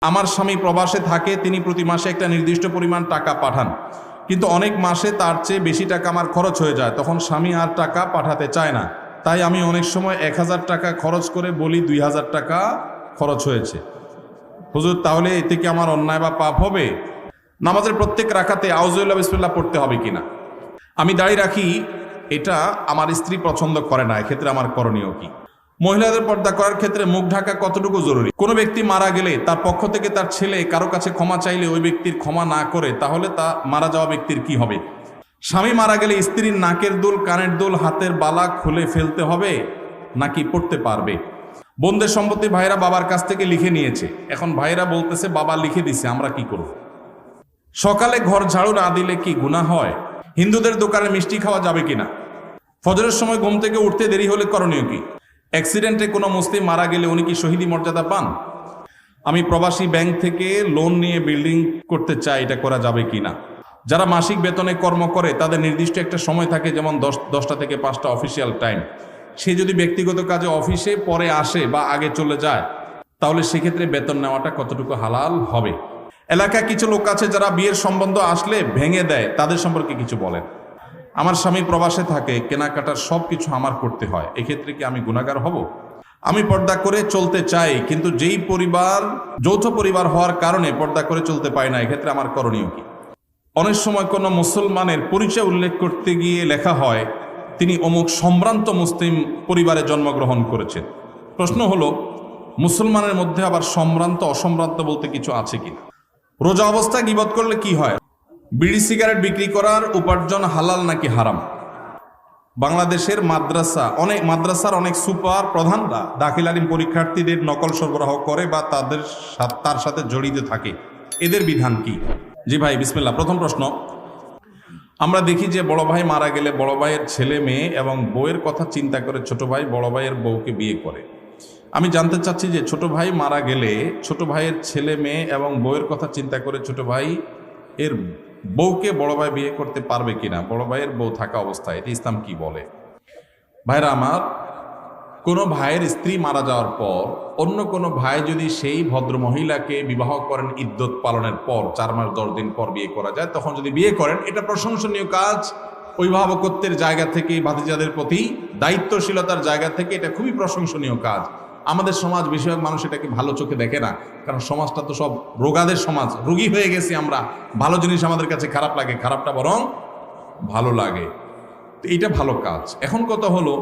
আমার স্বামী প্রবাসে থাকে, তিনি প্রতি মাসে একটা নির্দিষ্ট পরিমাণ টাকা পাঠান, কিন্তু অনেক মাসে তার চেয়ে বেশি টাকা আমার খরচ হয়ে যায়, তখন স্বামী আর টাকা পাঠাতে চায় না, তাই আমি অনেক সময় 1000 টাকা খরচ করে বলি 2000 টাকা খরচ হয়েছে। হুজুর, তাহলে এতে কি আমার অন্যায় বা পাপ হবে? নামাজের প্রত্যেক রাকাতে আউযুবিল্লাহি বিসমিল্লাহ পড়তে হবে কিনা? আমি দাড়ি রাখি, এটা আমার স্ত্রী পছন্দ করে না, এক্ষেত্রে আমার করণীয় কি? মহিলাদের পর্দা করার ক্ষেত্রে মুখ ঢাকা কতটুকু জরুরি? কোনো ব্যক্তি মারা গেলে তার পক্ষ থেকে তার ছেলে কারো কাছে ক্ষমা চাইলে ওই ব্যক্তির ক্ষমা না করে, তাহলে তা মারা যাওয়া ব্যক্তির কি হবে? স্বামী মারা গেলে স্ত্রীর নাকের দুল, কানের দুল, হাতের বালা খুলে ফেলতে হবে নাকি পড়তে পারবে? বোনদের সম্পত্তি ভাইরা বাবার কাছ থেকে লিখে নিয়েছে, এখন ভাইরা বলতেছে বাবা লিখে দিছে, আমরা কি করব? সকালে ঘর ঝাড়ু না দিলে কি গুনাহ হয়? হিন্দুদের দোকানে মিষ্টি খাওয়া যাবে কিনা? ফজরের সময় ঘুম থেকে উঠতে দেরি হলে করণীয় কি? অ্যাক্সিডেন্টে কোনো মুসলিম মারা গেলে উনি কি শহীদি মর্যাদা পান? আমি প্রবাসী ব্যাংক থেকে লোন নিয়ে বিল্ডিং করতে চাই, এটা করা যাবে কিনা? যারা মাসিক বেতনে কর্ম করে তাদের নির্দিষ্ট একটা সময় থাকে, যেমন 10টা থেকে 5টা অফিসিয়াল টাইম। সে যদি ব্যক্তিগত কাজে অফিসে পরে আসে বা আগে চলে যায়, তাহলে সেক্ষেত্রে বেতন নেওয়াটা কতটুকু হালাল হবে? এলাকায় কিছু লোক আছে যারা বিয়ের সম্বন্ধ আসলে ভেঙে দেয়, তাদের সম্পর্কে কিছু বলেন। আমার স্বামী প্রবাসে থাকে, কেনাকাটার সব কিছু আমার করতে হয়, এক্ষেত্রে কি আমি গুনাহগার হব? আমি পর্দা করে চলতে চাই, কিন্তু যেই পরিবার যৌথ পরিবার হওয়ার কারণে পর্দা করে চলতে পারি না, এক্ষেত্রে আমার করণীয় কি? অনেক সময় কোনো মুসলমানের পরিচয় উল্লেখ করতে গিয়ে লেখা হয় তিনি অমুক সম্ভ্রান্ত মুসলিম পরিবারে জন্মগ্রহণ করেছেন। প্রশ্ন হলো, মুসলমানের মধ্যে আবার সম্ভ্রান্ত অসম্ভ্রান্ত বলতে কিছু আছে কিনা? রোজা অবস্থায় গীবত করলে কি হয়? বিড়ি সিগারেট বিক্রি করার উপার্জন হালাল নাকি হারাম? বাংলাদেশের মাদ্রাসার অনেক সুপার প্রধানরা দাখিল আলিম পরীক্ষার্থীদের নকল সরবরাহ করে বা তার সাথে জড়িত থাকে, এদের বিধান কি? জি ভাই, বিসমিল্লাহ। প্রথম প্রশ্ন, আমরা দেখি যে বড় ভাই মারা গেলে বড় ভাইয়ের ছেলে মেয়ে এবং বউয়ের কথা চিন্তা করে ছোট ভাই বড় ভাইয়ের বউকে বিয়ে করে। আমি জানতে চাচ্ছি যে ছোট ভাই মারা গেলে ছোট ভাইয়ের ছেলে মেয়ে এবং বউয়ের কথা চিন্তা করে ছোট ভাই এর বউকে বড় ভাই বিয়ে করতে পারবে কিনা, বড় ভাইয়ের বউ থাকা অবস্থায়? এটি ইসলাম কি বলে? ভাইরা আমার, কোনো ভাইয়ের স্ত্রী মারা যাওয়ার পর অন্য কোনো ভাই যদি সেই ভদ্র মহিলাকে বিবাহ করেন, ইদ্যত পালনের পর 4 মাস 10 দিন পর বিয়ে করা যায়, তখন যদি বিয়ে করেন, এটা প্রশংসনীয় কাজ। অভিভাবকত্বের জায়গা থেকে, ভাতিজাদের প্রতি দায়িত্বশীলতার জায়গা থেকে এটা খুবই প্রশংসনীয় কাজ। আমাদের সমাজ বেশিরভাগ মানুষ এটাকে ভালো চোখে দেখে না, কারণ সমাজটা তো সব রোগাদের সমাজ, রোগী হয়ে গেছি আমরা। ভালো জিনিস আমাদের কাছে খারাপ লাগে, খারাপটা বরং ভালো লাগে। তো এইটা ভালো কাজ। এখন কথা হলো,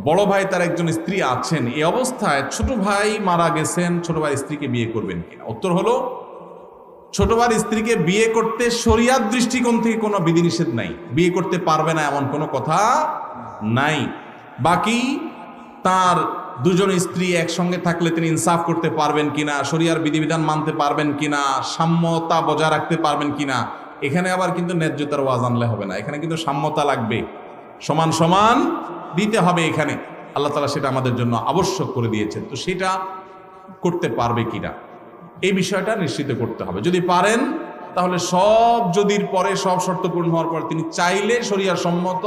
বড় ভাই তার একজন স্ত্রী আছেন, এই অবস্থায় ছোট ভাই মারা গেছেন, ছোট ভাই স্ত্রীকে বিয়ে করবেন কিনা? উত্তর হলো, ছোট ভাইয়ের স্ত্রীকে বিয়ে করতে শরিয়াত দৃষ্টিকোণ থেকে কোনো বিধিনিষেধ নাই, বিয়ে করতে পারবে না এমন কোনো কথা নাই। বাকি তার দুজন স্ত্রী একসঙ্গে থাকলে তিনি ইনসাফ করতে পারবেন কিনা, শরিয়ার বিধিবিধান মানতে পারবেন কিনা, সাম্যতা বজায় রাখতে পারবেন কিনা, এখানে আবার কিন্তু ন্যায্যতার ওয়াজ আনলে হবে না, এখানে কিন্তু সাম্যতা লাগবে, সমান সমান দিতে হবে। এখানে আল্লাহ তাআলা সেটা আমাদের জন্য আবশ্যক করে দিয়েছেন, তো সেটা করতে পারবে কিনা এই বিষয়টা নিশ্চিত করতে হবে। যদি পারেন, তাহলে সব যদির পরে, সব শর্ত পূর্ণ হওয়ার পর তিনি চাইলে শরিয়া সম্মত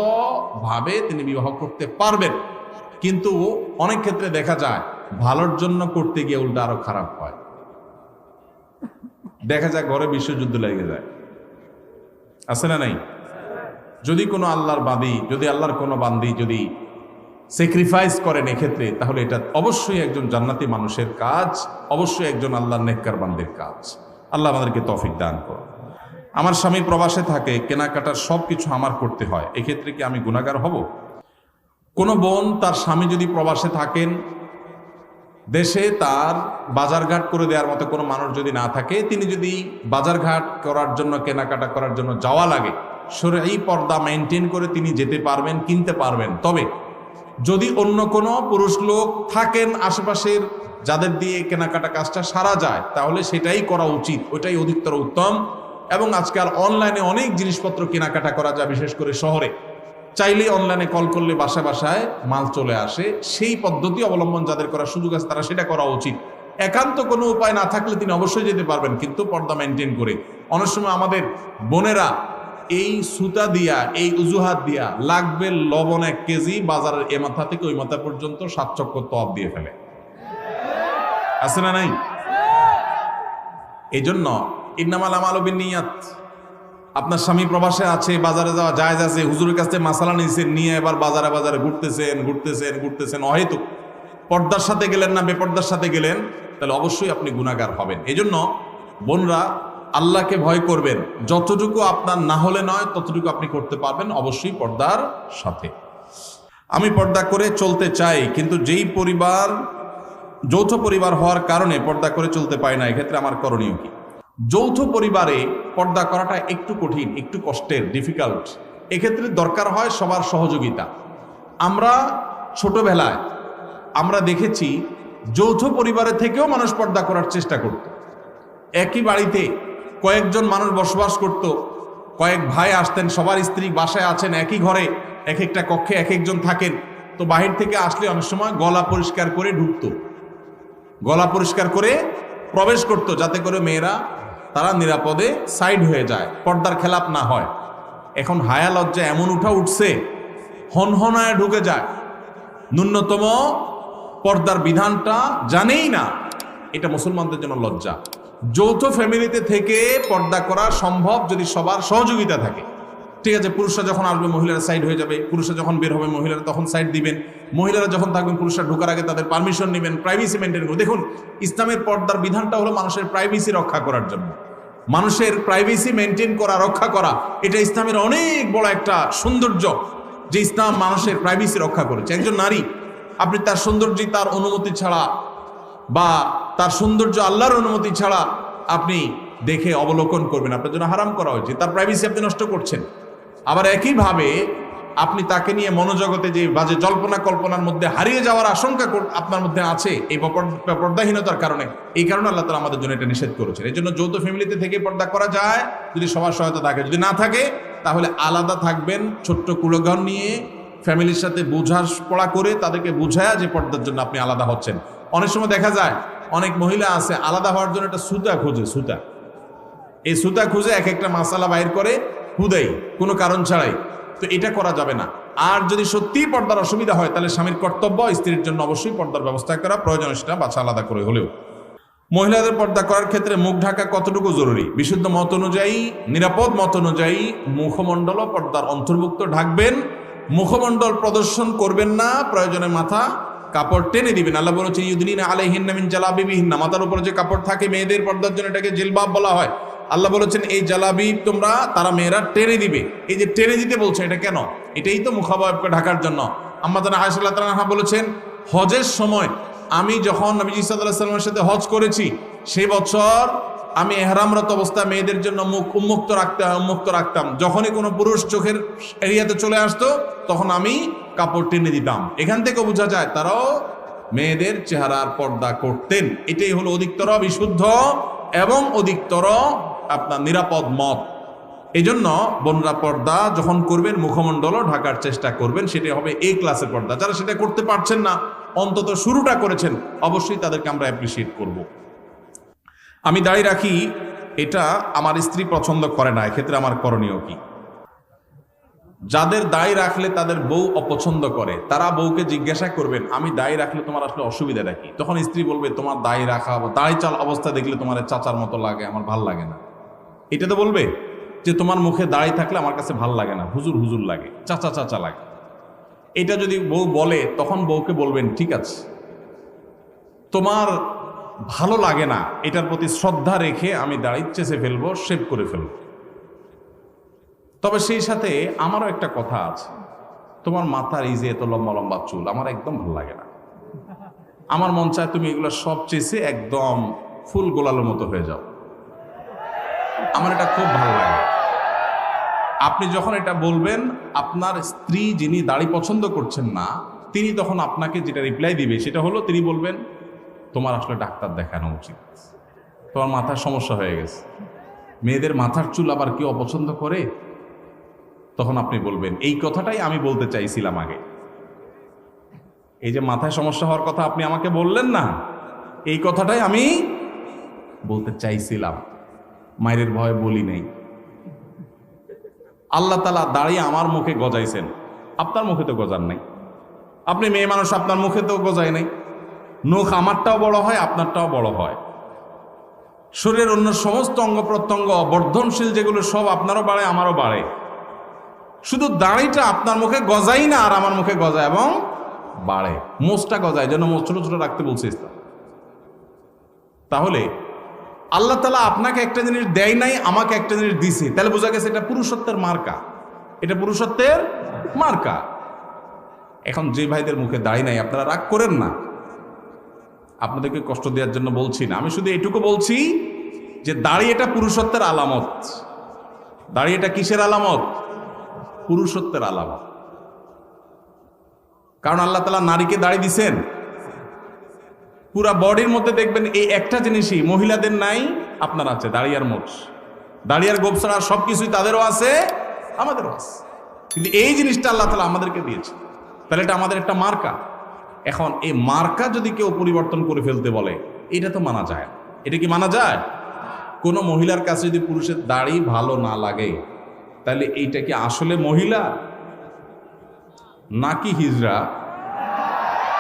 ভাবে তিনি বিবাহ করতে পারবেন। কিন্তু অনেক ক্ষেত্রে দেখা যায় ভালোর জন্য করতে গিয়ে উল্টা আরো খারাপ হয়। দেখা যায় ঘরে বিশ্বযুদ্ধ লেগে যায়, আছে না নাই? যদি কোনো আল্লাহর বান্দী, যদি আল্লাহর কোনো বান্দী যদি স্যাক্রিফাইস করেন এক্ষেত্রে, তাহলে এটা অবশ্যই একজন জান্নাতি মানুষের কাজ, অবশ্যই একজন আল্লাহর নেককার বান্দের কাজ। আল্লাহ আমাদেরকে তৌফিক দান করুন। আমার স্বামী প্রবাসে থাকে, কেনাকাটার সব কিছু আমার করতে হয়, এক্ষেত্রে কি আমি গুনাহগার হব? কোনো বোন তার স্বামী যদি প্রবাসে থাকেন, দেশে তার বাজারঘাট করে দেওয়ার মতো কোনো মানুষ যদি না থাকে, তিনি যদি বাজারঘাট করার জন্য, কেনাকাটা করার জন্য যাওয়া লাগে, শরঈ পর্দা মেনটেন করে তিনি যেতে পারবেন, কিনতে পারবেন। তবে যদি অন্য কোনো পুরুষ লোক থাকেন আশেপাশের, যাদের দিয়ে কেনাকাটা কাজটা সারা যায়, তাহলে সেটাই করা উচিত, ওইটাই অধিকতর উত্তম। এবং আজকাল অনলাইনে অনেক জিনিসপত্র কেনাকাটা করা যায়, বিশেষ করে শহরে। চাইলেই অনলাইনে কল করলে বাসায় বাসায় মাল চলে আসে। সেই পদ্ধতি অবলম্বন যাদের করার সুযোগ আছে, তারা সেটা করা উচিত। একান্ত কোনো উপায় না থাকলে তিনি অবশ্যই যেতে পারবেন, কিন্তু পর্দা মেনটেন করে। অনেক সময় আমাদের বোনেরা এই সুতা দিয়া, এই উজুহাত দিয়া লাগবে লবণ 1 কেজি, বাজারের এ মাথা থেকে ওই মাথা পর্যন্ত 7 চক্কর তওয়াব দিয়ে ফেলে, আছে না নাই? এই জন্য ইন্নামাল আমালু বিন্নিয়াত। আপনার স্বামী প্রবাসে আছে, বাজারে যাওয়া জায়েজ আছে, হুজুরের কাছে মাসালা নিয়েছেন, নিয়ে এবার বাজারে বাজারে ঘুরতেছেন অহেতুক, পর্দার সাথে গেলেন না বেপর্দার সাথে গেলেন, তাহলে অবশ্যই আপনি গুনাহগার হবেন। এই জন্য বোনরা আল্লাহকে ভয় করবেন, যতটুকু আপনার না হলে নয় ততটুকু আপনি করতে পারবেন, অবশ্যই পর্দার সাথে। আমি পর্দা করে চলতে চাই, কিন্তু যেই পরিবার যৌথ পরিবার হওয়ার কারণে পর্দা করে চলতে পারি না, এক্ষেত্রে আমার করণীয় কি? যৌথ পরিবারে পর্দা করাটা একটু কঠিন, একটু কষ্টের, ডিফিকাল্ট। এক্ষেত্রে দরকার হয় সবার সহযোগিতা। আমরা ছোটবেলায় আমরা দেখেছি যৌথ পরিবারের থেকেও মানুষ পর্দা করার চেষ্টা করত। একই বাড়িতে কয়েকজন মানুষ বসবাস করত, কয়েক ভাই আসতেন, সবার স্ত্রী বাসায় আছেন, একই ঘরে এক একটা কক্ষে এক একজন থাকেন, তো বাহির থেকে আসলে অনেক সময় গলা পরিষ্কার করে ঢুকতো, গলা পরিষ্কার করে প্রবেশ করত, যাতে করে মেয়েরা তারা নিরাপদে সাইড হয়ে যায়, পর্দার খেলাপ না হয়। এখন হায়া লজ্জা এমন উঠছে, হনহনায় ঢুকে যায়, ন্যূনতম পর্দার বিধানটা জানেই না। এটা মুসলমানদের জন্য লজ্জা। যৌথ ফ্যামিলিতে থেকে পর্দা করা সম্ভব যদি সবার সহযোগিতা থাকে। ঠিক আছে, পুরুষরা যখন আসবে মহিলারা সাইড হয়ে যাবে, পুরুষরা যখন বের হবে মহিলারা তখন সাইড দিবেন, মহিলারা যখন থাকবেন পুরুষরা ঢোকার আগে তাদের পারমিশন নেবেন, প্রাইভেসি মেনটেন করবেন। দেখুন, ইসলামের পর্দার বিধানটা হলো মানুষের প্রাইভেসি রক্ষা করার জন্য। মানুষের প্রাইভেসি মেনটেন করা, রক্ষা করা, এটা ইসলামের অনেক বড় একটা সৌন্দর্য, যে ইসলাম মানুষের প্রাইভেসি রক্ষা করেছে। একজন নারী, আপনি তার সৌন্দর্য তার অনুমতি ছাড়া বা তার সৌন্দর্য আল্লাহর অনুমতি ছাড়া আপনি দেখে অবলোকন করবেন, আপনার জন্য হারাম করা হয়েছে, তার প্রাইভেসি আপনি নষ্ট করছেন। আবার একইভাবে আপনি তাকে নিয়ে মনোজগতে যে বাজে জল্পনা কল্পনার মধ্যে হারিয়ে যাওয়ার আশঙ্কা আপনার মধ্যে আছে এই পর্দাহীনতার কারণে। এই কারণে আল্লাহ তাআলা আমাদের জন্য এটা নিষেধ করেছেন। এই জন্য যৌথ ফ্যামিলিতে থেকে পর্দা করা যায় যদি সবার সহায়তা থাকে। যদি না থাকে তাহলে আলাদা থাকবেন, ছোট্ট কুলঘর নিয়ে ফ্যামিলির সাথে বোঝাপড়া করে তাদেরকে বুঝায়া যে পর্দার জন্য আপনি আলাদা হচ্ছেন। অনেক সময় দেখা যায় অনেক মহিলা আছে আলাদা হওয়ার জন্য একটা সুতা খোঁজে, সুতা, এই সুতা খুঁজে এক একটা মাসালা বাইর করে হুদাই, কোনো কারণ ছাড়াই। তো এটা করা যাবে না। আর যদি সত্যিই পর্দার অসুবিধা হয় তাহলে স্বামীর কর্তব্য স্ত্রীর জন্য অবশ্যই পর্দার ব্যবস্থা করা, প্রয়োজন সেটা বাছা আলাদা করে হলেও। মহিলাদের পর্দা করার ক্ষেত্রে মুখ ঢাকা কতটুকু জরুরি? বিশুদ্ধ মত অনুযায়ী, নিরাপদ মত অনুযায়ী মুখমণ্ডলও পর্দার অন্তর্ভুক্ত। ঢাকবেন, মুখমণ্ডল প্রদর্শন করবেন না, প্রয়োজনে মাথা কাপড় টেনে দিবেন। আল্লাহ বলেছেন ইউদনিনা আলাইহিন্না মিন জালাবিবিহিন্না, মাথার উপরে যে কাপড় থাকে মেয়েদের পর্দার জন্য এটাকে জিলবাব বলা হয়। আল্লাহ বলেছেন এই জালাবিব তোমরা, তারা মেয়েরা টেনে দিবে। এই যে টেনে দিতে বলছে এটা কেন? এটাই তো মুখাবয়বকে ঢাকার জন্য। আম্মা জানা আয়েশা রাদিয়াল্লাহু আনহা বলেছেন হজের সময় আমি যখন নবী সাল্লাল্লাহু আলাইহি ওয়াসাল্লামের সাথে হজ করেছি সেই বছর আমি ইহরামরত অবস্থায় মেয়েদের জন্য মুখ উন্মুক্ত রাখতাম। যখনই কোনো পুরুষ চোখের এরিয়াতে চলে আসতো তখন আমি কাপড় টেনে দিতাম। এখান থেকে বোঝা যায় তারাও মেয়েদের চেহারার পর্দা করতেন। এটাই হলো অধিকতর বিশুদ্ধ এবং অধিকতর আপনার নিরাপদ মত। এই জন্য বোনরা পর্দা যখন করবেন মুখমণ্ডলও ঢাকার চেষ্টা করবেন, সেটা হবে এই ক্লাসের পর্দা। যারা সেটা করতে পারছেন না, অন্তত শুরুটা করেছেন, অবশ্যই তাদেরকে আমরা অ্যাপ্রিসিয়েট করব। আমি দাড়ি রাখি, এটা আমার স্ত্রী পছন্দ করে না, এক্ষেত্রে আমার করণীয় কি? যাদের দাড়ি রাখলে তাদের বউ অপছন্দ করে, তারা বউকে জিজ্ঞাসা করবেন আমি দাড়ি রাখলে তোমার আসলে অসুবিধাটা কি? তখন স্ত্রী বলবে তোমার দাড়ি রাখা, দাড়ি চাল অবস্থা দেখলে তোমার চাচার মতো লাগে, আমার ভাল লাগে না। এটা তো বলবে যে তোমার মুখে দাড়ি থাকলে আমার কাছে ভাল লাগে না, হুজুর হুজুর লাগে, চাচা চাচা লাগে। এটা যদি বউ বলে তখন বউকে বলবেন ঠিক আছে, তোমার ভালো লাগে না, এটার প্রতি শ্রদ্ধা রেখে আমি দাড়ি চেঁচে ফেলবো, শেভ করে ফেলবো। তবে সেই সাথে আমারও একটা কথা আছে, তোমার মাথার এই যে এত লম্বা লম্বা চুল আমার একদম ভালো লাগে না। আমার মন চায় তুমি এগুলো সব চেঁচে একদম ফুল গোলালের মতো হয়ে যাও, আমার এটা খুব ভালো লাগে। আপনি যখন এটা বলবেন, আপনার স্ত্রী যিনি দাড়ি পছন্দ করছেন না তিনি তখন আপনাকে যেটা রিপ্লাই দিবে সেটা হলো, তিনি বলবেন তোমার আসলে ডাক্তার দেখানো উচিত, তোমার মাথার সমস্যা হয়ে গেছে। মেয়েদের মাথার চুল আবার কেউ অপছন্দ করে? তখন আপনি বলবেন এই কথাটাই আমি বলতে চাইছিলাম আগে। এই যে মাথায় সমস্যা হওয়ার কথা আপনি আমাকে বললেন না, এই কথাটাই আমি বলতে চাইছিলাম, মায়ের ভয়ে বলি নেই। আল্লাহ তাআলা দাঁড়িয়ে আমার মুখে গজাইছেন, আপনার মুখে তো গজার নাই। আপনি মেয়ে মানুষ, আপনার মুখে তো গজায় নাই। নখ আমারটাও বড় হয়, আপনারটাও বড় হয়। শরীরের অন্য সমস্ত অঙ্গ প্রত্যঙ্গ বর্ধনশীল যেগুলো সব আপনারও বাড়ে আমারও বাড়ে, শুধু দাড়িটা আপনার মুখে গজাই না আর আমার মুখে গজায় এবং বাড়ে, মোচটা গজায়, যেন মোচ ছোট ছোট রাখতে বলছে ইসলাম। তাহলে আল্লাহ তাআলা আপনাকে একটা জিনিস দেয় নাই, আমাকে একটা জিনিস দিছে, তাহলে বোঝা গেছে এটা পুরুষত্বের মার্কা, এটা পুরুষত্বের মার্কা। এখন যে ভাইদের মুখে দাড়ি নাই আপনারা রাগ করেন না, আপনাদেরকে কষ্ট দেওয়ার জন্য বলছি না, আমি শুধু এটুকু বলছি যে দাড়ি এটা পুরুষত্বের আলামত। দাড়ি এটা কিসের আলামত? পুরুষত্বের আলামত। কারণ আল্লাহ তাআলা নারীকে দাড়ি দিছেন, পুরা বডির মধ্যে দেখবেন এই একটা জিনিসই মহিলাদের নাই, আপনার আছে, দাড়ি আর মোচ। দাড়ি আর গোপ ছাড়া সব কিছুই তাদেরও আছে, আমাদেরও আছে, কিন্তু এই জিনিসটা আল্লাহ তাআলা আমাদেরকে দিয়েছে, তাহলে এটা আমাদের একটা মার্কা। এখন এই মার্কা যদি কেউ পরিবর্তন করে ফেলতে বলে, এটা তো মানা যায়। এটা কি মানা যায়? কোনো মহিলার কাছে যদি পুরুষের দাড়ি ভালো না লাগে, তাহলে এইটা কি আসলে মহিলা নাকি হিজড়া?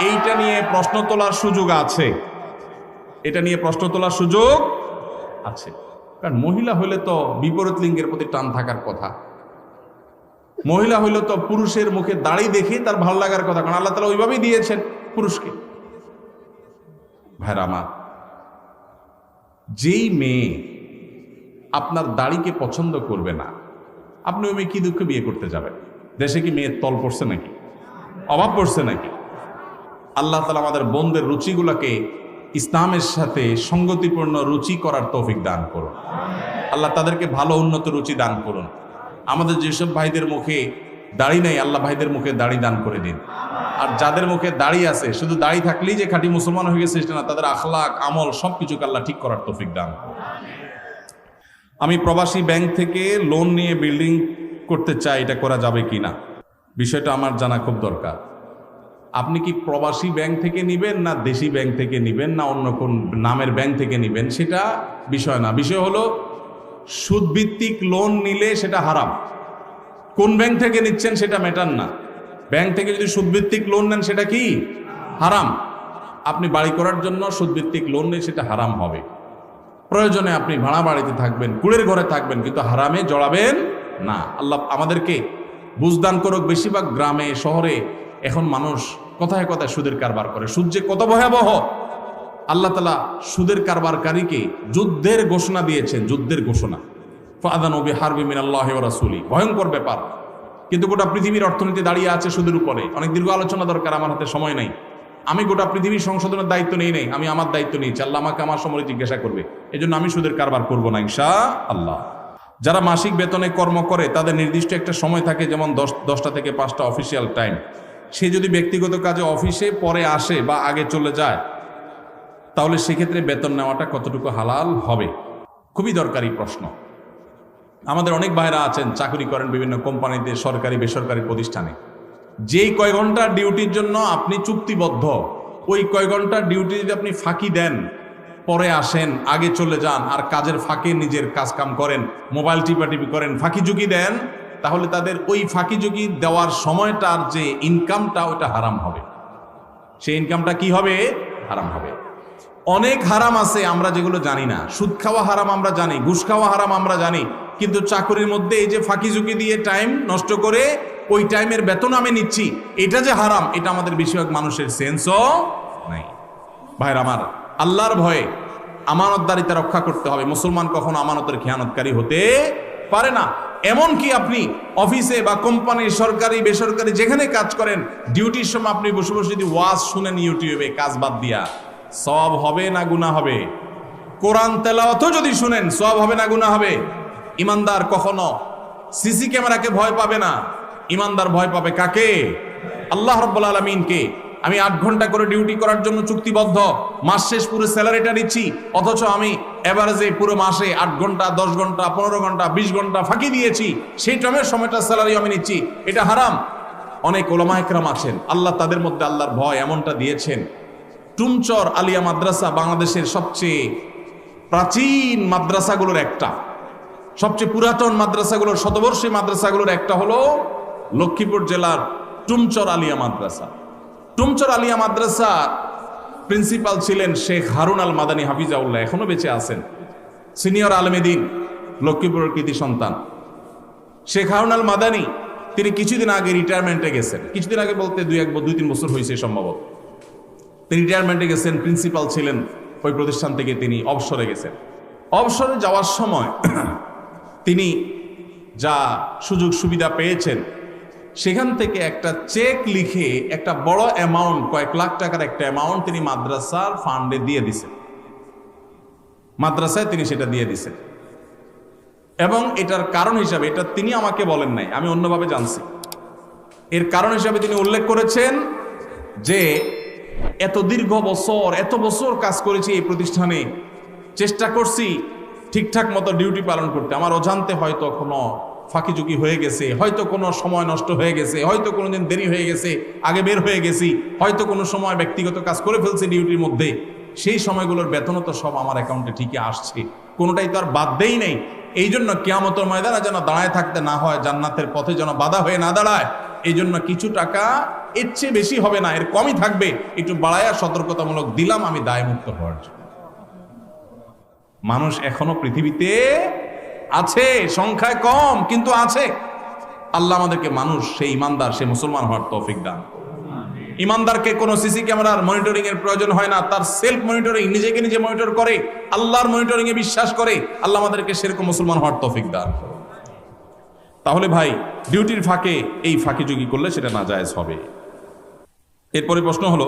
এইটা নিয়ে প্রশ্ন তোলার সুযোগ আছে, এটা নিয়ে প্রশ্ন তোলার সুযোগ আছে। কারণ মহিলা হইলে তো বিপরীত লিঙ্গের প্রতি টান থাকার কথা, মহিলা হইলে তো পুরুষের মুখে দাড়ি দেখে তার ভালো লাগার কথা, কারণ আল্লাহ তাআলা ওইভাবেই দিয়েছেন পুরুষকে। ভাইরা আমার, যেই মেয়ে আপনার দাড়িকে পছন্দ করবে না, আপনি ওই মেয়ে কি দুঃখে বিয়ে করতে যাবেন? দেশে কি মেয়ের তল পড়ছে নাকি, অভাব পড়ছে নাকি? আল্লাহ তাআলা আমাদের বোনদের রুচিগুলোকে ইসলামের সাথে সঙ্গতিপূর্ণ রুচি করার তৌফিক দান করুন। আল্লাহ তাদেরকে ভালো উন্নত রুচি দান করুন। আমাদের যেসব ভাইদের মুখে দাড়ি নেই, আল্লাহ ভাইদের মুখে দাড়ি দান করে দিন। আর যাদের মুখে দাড়ি আছে, শুধু দাড়ি থাকলেই যে খাঁটি মুসলমান হয়ে গেছে সেটা না, তাদের আখলাক আমল সবকিছুকে আল্লাহ ঠিক করার তৌফিক দান করুন। আমি প্রবাসী ব্যাংক থেকে লোন নিয়ে বিল্ডিং করতে চাই, এটা করা যাবে কি না? বিষয়টা আমার জানা খুব দরকার। আপনি কি প্রবাসী ব্যাংক থেকে নিবেন, না দেশি ব্যাংক থেকে নিবেন, না অন্য কোন নামের ব্যাংক থেকে নিবেন, সেটা বিষয় না। বিষয় হলো সুদভিত্তিক লোন নিলে সেটা হারাম। কোন ব্যাংক থেকে নিচ্ছেন সেটা ম্যাটার না। ব্যাংক থেকে যদি সুদভিত্তিক লোন নেন সেটা কি হারাম। আপনি বাড়ি করার জন্য সুদভিত্তিক লোন নেই, সেটা হারাম হবে। প্রয়োজনে আপনি ভাড়া বাড়িতে থাকবেন, কুড়ের ঘরে থাকবেন, কিন্তু হারামে জড়াবেন না। আল্লাহ আমাদেরকে বুঝদান করুক। বেশিরভাগ গ্রামে শহরে এখন মানুষ কথায় কথায় সুদের কারবার করে। সুদ যে কত ভয়াবহ! আল্লাহ তাআলা সুদের কারবারকারীকে যুদ্ধের ঘোষণা দিয়েছেন, যুদ্ধের ঘোষণা। ফাআযানু বিহারবি মিনাল্লাহি ওয়া রাসূলি, ভয়ঙ্কর ব্যাপার। কিন্তু গোটা পৃথিবীর অর্থনীতি দাঁড়িয়ে আছে সুদের উপরে। অনেক দীর্ঘ আলোচনা দরকার, আমার হাতে সময় নাই। আমি গোটা পৃথিবীর সংশোধনের দায়িত্ব নেই নাই, আমি আমার দায়িত্ব নিয়েছি। আল্লাহ আমাকে আমার সময় জিজ্ঞাসা করবে, এজন্য আমি সুদের কারবার করব না ইনশাআল্লাহ। যারা মাসিক বেতনে কর্ম করে তাদের নির্দিষ্ট একটা সময় থাকে, যেমন 10টা থেকে 5টা অফিসিয়াল টাইম। সে যদি ব্যক্তিগত কাজে অফিসে পরে আসে বা আগে চলে যায়, তাহলে সেক্ষেত্রে বেতন নেওয়াটা কতটুকু হালাল হবে? খুবই দরকারি প্রশ্ন। আমাদের অনেক ভাইরা আছেন, চাকরি করেন বিভিন্ন কোম্পানিতে, সরকারি বেসরকারি প্রতিষ্ঠানে। যেই কয় ঘন্টার ডিউটির জন্য আপনি চুক্তিবদ্ধ, ওই কয় ঘন্টার ডিউটি যদি আপনি ফাঁকি দেন, পরে আসেন, আগে চলে যান, আর কাজের ফাঁকে নিজের কাজ কাম করেন, মোবাইল টিপাটিপি করেন, ফাঁকি ঝুঁকি দেন, তাহলে তাদের ওই ফাঁকি ঝুঁকি দেওয়ার সময়টার যে ইনকামটা, ওটা হারাম হবে। সেই ইনকামটা কি হবে? হারাম হবে। অনেক হারাম আছে আমরা যেগুলো জানি না। সুদ খাওয়া হারাম আমরা জানি, ঘুষ খাওয়া হারাম আমরা জানি, কিন্তু চাকরির মধ্যে এই যে ফাঁকি ঝুঁকি দিয়ে টাইম নষ্ট করে ওই টাইমের বেতন আমি নিচ্ছি, এটা যে হারাম, এটা আমাদের বেশিরভাগ মানুষের সেন্সও নাই। ভাইরা আমার, আল্লাহর ভয়ে আমানতদারিতা রক্ষা করতে হবে। মুসলমান কখনো আমানতের খেয়ানতকারী হতে পারে না। এমনকি আপনি অফিসে বা কোম্পানি, সরকারি বেসরকারি যেখানে কাজ করেন, ডিউটির সময় আপনি বসে বসে যদি ওয়াজ শুনেন ইউটিউবে কাজ বাদ দিয়া, সওয়াব হবে না গুনাহ হবে? কোরআন তেলাওয়াতও যদি শুনেন, সওয়াব হবে না গুনাহ হবে? ইমানদার কখনো সিসি ক্যামেরাকে ভয় পাবে না। ইমানদার ভয় পাবে কাকে? আল্লাহ রাব্বুল আলামিনকে। আমি 8 ঘন্টা করে ডিউটি করার জন্য চুক্তিবদ্ধ, মাস শেষ পুরো স্যালারিটা নিচ্ছি, অথচ আমি এভারেজে পুরো মাসে 8 ঘন্টা, 10 ঘন্টা, 15 ঘন্টা, 20 ঘন্টা ফাঁকি দিয়েছি, সেই টাইমের সময়টা স্যালারি আমি নিচ্ছি, এটা হারাম। অনেক ওলামা একরাম আছেন, আল্লাহ তাদের মধ্যে আল্লাহর ভয় এমনটা দিয়েছেন। টুমচর আলিয়া মাদ্রাসা বাংলাদেশের সবচেয়ে প্রাচীন মাদ্রাসাগুলোর একটা, সবচেয়ে পুরাতন মাদ্রাসাগুলোর, শতবর্ষী মাদ্রাসাগুলোর একটা হলো লক্ষ্মীপুর জেলার টুমচর আলিয়া মাদ্রাসা। টুমচর আলিয়া মাদ্রাসা প্রিন্সিপাল ছিলেন শেখ হারুন আল মাদানী হাফিজাউল্লাহ, এখনো বেঁচে আছেন। সিনিয়র আলেমে দ্বীন, লক্ষ্মীপুরের কৃতি সন্তান শেখ হারুন আল মাদানী, তিনি কিছুদিন আগে রিটায়ারমেন্টে গেছেন। কিছুদিন আগে বলতে 2-3 বছর হয়েছে সম্ভবত। তিনি রিটায়ারমেন্টে গেছেন, প্রিন্সিপাল ছিলেন ওই প্রতিষ্ঠান থেকে, তিনি অবসরে গেছেন। অবসরে যাওয়ার সময় তিনি যা সুযোগ সুবিধা পেয়েছেন সেখান থেকে একটা চেক লিখে একটা বড় অ্যামাউন্ট, কয়েক লাখ টাকার একটা অ্যামাউন্ট তিনি মাদ্রাসার ফান্ডে দিয়ে দিছেন। মাদ্রাসায় তিনি সেটা দিয়ে দিছেন এবং এটার কারণ হিসাবে, এটা তিনি আমাকে বলেন নাই, আমি অন্যভাবে জানছি, এর কারণ হিসাবে তিনি উল্লেখ করেছেন যে এত দীর্ঘ বছর, এত বছর কাজ করেছি এই প্রতিষ্ঠানে, চেষ্টা করছি ঠিকঠাক মতো ডিউটি পালন করতে, আমার অজান্তে হয়তো কোনো ফাঁকিঝুঁকি হয়ে গেছে, হয়তো কোনো সময় নষ্ট হয়ে গেছে, হয়তো কোনো দিন দেরি হয়ে গেছে, আগে বের হয়ে গেছি, হয়তো কোনো সময় ব্যক্তিগত কাজ করে ফেলছি ডিউটির মধ্যে, সেই সময়গুলোর বেতনও তো সব আমার অ্যাকাউন্টে ঠিকই আসছে, কোনোটাই তো আর বাদ দেই নেই। এই জন্য কিয়ামতের ময়দানে যেন দাঁড়ায় থাকতে না হয়, জান্নাতের পথে যেন বাধা হয়ে না দাঁড়ায়, এই জন্য কিছু টাকা এর চেয়ে বেশি হবে না, এর কমই থাকবে, একটু বাড়ায়া সতর্কতামূলক দিলাম আমি দায়মুক্ত হওয়ার জন্য। মানুষ এখনো পৃথিবীতে আছে, সংখ্যায় কম কিন্তু আছে। আল্লাহ আমাদেরকে মানুষ, সেই ইমানদার, সেই মুসলমান হওয়ার তৌফিক দান। ইমানদারকে কোনো সিসি ক্যামেরার মনিটরিং এর প্রয়োজন হয় না, তার সেলফ মনিটরিং, নিজেকে নিজে মনিটর করে, আল্লাহর মনিটরিং এ বিশ্বাস করে। আল্লাহ আমাদেরকে সেরকম মুসলমান হওয়ার তৌফিক দান। তাহলে ভাই, ডিউটির ফাঁকে এই ফাঁকিযোগী করলে সেটা নাজায়েজ হবে। এরপরে প্রশ্ন হলো,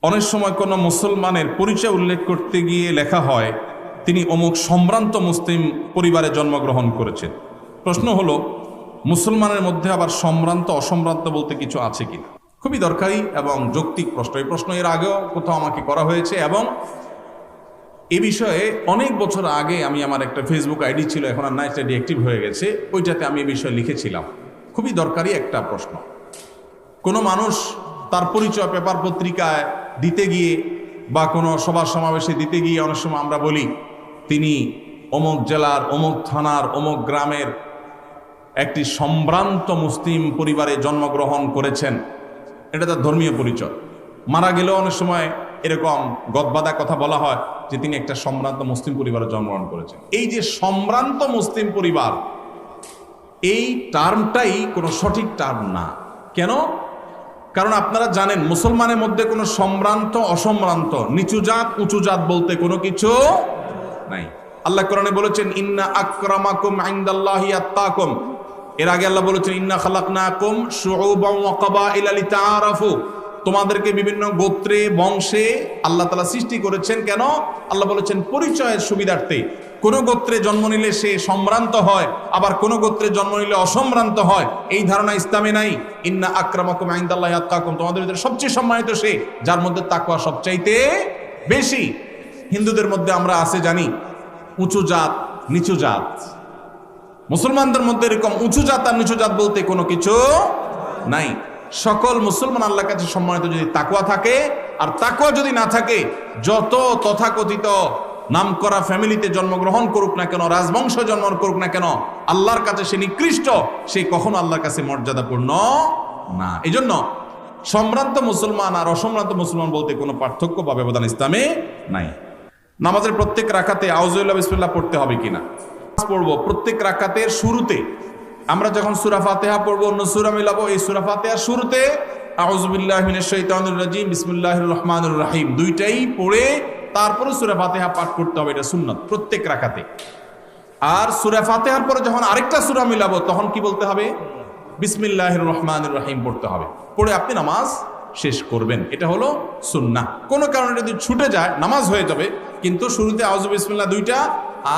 অনেক সময় কোনো মুসলমানের পরিচয় উল্লেখ করতে গিয়ে লেখা হয় তিনি অমুক সম্ভ্রান্ত মুসলিম পরিবারে জন্মগ্রহণ করেছেন। প্রশ্ন হলো, মুসলমানের মধ্যে আবার সম্ভ্রান্ত অসম্ভ্রান্ত বলতে কিছু আছে কিনা? খুবই দরকারি এবং যৌক্তিক প্রশ্ন। এই প্রশ্ন এর আগেও কোথাও আমাকে করা হয়েছে এবং এ বিষয়ে অনেক বছর আগে আমি, আমার একটা ফেসবুক আইডি ছিল, এখন আর নাই, সেটা ডিঅ্যাক্টিভ হয়ে গেছে, ওইটাতে আমি এই বিষয়ে লিখেছিলাম। খুবই দরকারি একটা প্রশ্ন। কোনো মানুষ তার পরিচয় পেপার পত্রিকায় দিতে গিয়ে বা কোনো সভা সমাবেশে দিতে গিয়ে অনেক সময় আমরা বলি তিনি অমুক জেলার, অমুক থানার, অমুক গ্রামের একটি সম্ভ্রান্ত মুসলিম পরিবারে জন্মগ্রহণ করেছেন। এটা তার ধর্মীয় পরিচয়। মারা গেলেও অনেক সময় এরকম গদবাদা কথা বলা হয় যে তিনি একটা সম্ভ্রান্ত মুসলিম পরিবারে জন্মগ্রহণ করেছেন। এই যে সম্ভ্রান্ত মুসলিম পরিবার, এই টার্মটাই কোনো সঠিক টার্ম না। কেন? কারণ আপনারা জানেন মুসলমানের মধ্যে কোনো সম্ভ্রান্ত অসম্ভ্রান্ত, নিচু জাত উঁচু জাত বলতে কোনো কিছু নাই। আল্লাহ কোরআনে বলেছেন ইন্না আকরামাকুম ইনদাল্লাহি আত্তাকুম। এর আগে আল্লাহ বলেছেন ইন্না খালাকনাকুম শুউবান ওয়া কাবাইলা লিতাআরাফু। তোমাদেরকে বিভিন্ন গোত্রে বংশে আল্লাহ তাআলা সৃষ্টি করেছেন। কেন? আল্লাহ বলেছেন পরিচয়ের সুবিধার্থে। কোন গোত্রে জন্ম নিলে সে সম্ভ্রান্ত হয়, আবার কোন গোত্রে জন্ম নিলে অসম্ভ্রান্ত হয়, এই ধারণা ইসলামে নাই। ইন্না আকরামাকুম ইনদাল্লাহি আত্তাকুম, তোমাদের ভিতরে সবচেয়ে সম্মানিত সে যার মধ্যে তাকওয়া সবচাইতে বেশি। হিন্দুদের মধ্যে আমরা আছে জানি উঁচু জাত নিচু জাত, মুসলমানদের মধ্যে এরকম উঁচু জাত আর নিচু জাত বলতে কোনো কিছু নাই। সকল মুসলমান আল্লাহর কাছে সম্মানিত যদি তাকওয়া থাকে, আর তাকওয়া যদি না থাকে, যত তথাকথিত নামকরা ফ্যামিলিতে জন্মগ্রহণ করুক না কেন, রাজবংশ জন্ম করুক না কেন, আল্লাহর কাছে সে নিকৃষ্ট, সে কখনো আল্লাহর কাছে মর্যাদাপূর্ণ না। এই জন্য সম্ভ্রান্ত মুসলমান আর অসম্ভ্রান্ত মুসলমান বলতে কোনো পার্থক্য বা ব্যবধান ইসলামে নাই। নামাজের প্রত্যেক রাকাতে আউযুবিল্লাহ বিসমিল্লাহ পড়তে হবে কিনা? পড়বো প্রত্যেক রাকাতের শুরুতে। আমরা যখন সূরা ফাতিহা পড়বো, অন্য সূরা মিলাবো, এই সূরা ফাতিহার শুরুতে আউযুবিল্লাহি মিনাশ শাইতানির রাজিম বিসমিল্লাহির রহমানির রহিম দুইটাই পড়ে তারপরে সূরা ফাতিহা পাঠ করতে হবে। এটা সুন্নাত প্রত্যেক রাকাতে। আর সূরা ফাতিহার পরে যখন আরেকটা সূরা মিলাবো তখন কি বলতে হবে? বিসমিল্লাহির রহমানির রহিম পড়তে হবে। পড়ে আপনি নামাজ শেষ করবেন। এটা হলো সুন্নাহ। কোনো কারণে যদি ছুটে যায় নামাজ হয়ে যাবে, কিন্তু শুরুতে আউযু বিসমিল্লাহ দুইটা